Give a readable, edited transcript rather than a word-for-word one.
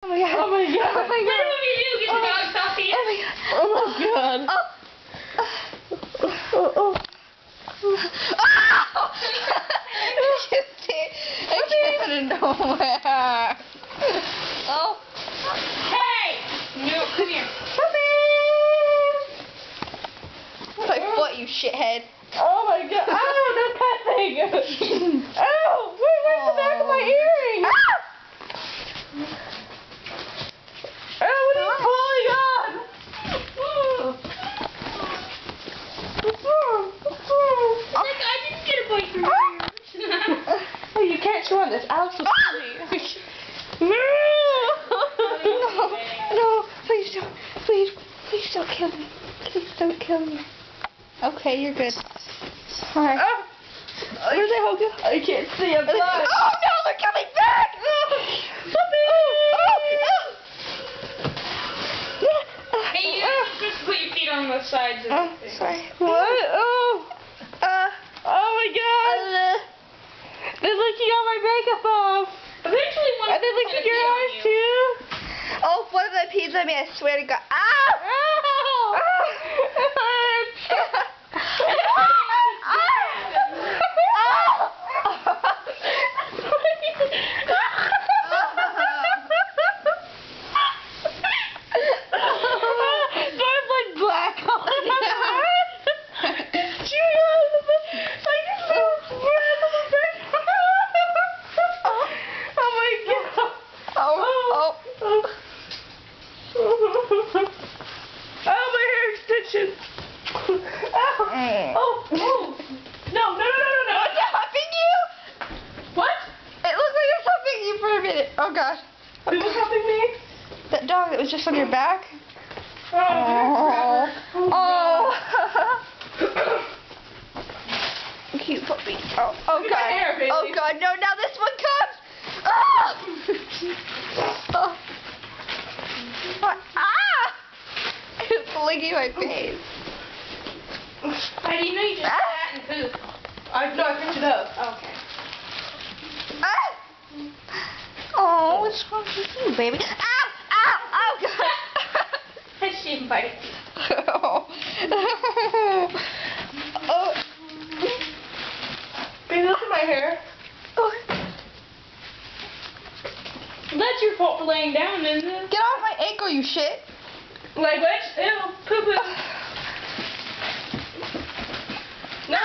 Oh my god. Oh my god. Oh my god. What do you do? Get the dog coffee? Oh my god. Oh. Oh. I can't get it nowhere. Oh. Hey! No, come here. Come here. My foot, you shithead. Oh my god. Oh, no cussing. Oh, where's the back of my earring? Oh, what are you pulling on? I didn't get a bite from you. Oh, you can't chew on this. Alex will kill me. No, please don't. Please don't kill me. Please don't kill me. Okay, you're good. Alright. Where's that hole go? I can't see. I'm blind. Oh no, they're coming back! Hey, you just put your feet on both sides of the thing. Sorry. What? Oh. Oh my god. They're licking all my makeup off. Eventually, one Are they licking your eyes too? Oh, one of the peas on me, I swear to God. Ow! Ow! Oh gosh. Who was helping me? That dog that was just on your back? Oh. Cute puppy. Oh Look at my hair, god. baby. Oh god, no, now this one comes! Oh. Ah! It's licking my face. How do you know you just sat and pooped? No, I picked it up. Okay. Ah! Oh, what's wrong with you, baby? Ow! Ow! Oh god! She didn't bite. Oh. Oh. Baby, look at my hair. Oh. That's your fault for laying down, isn't it? Get off my ankle, you shit! Like what? Ew, poo poo. No.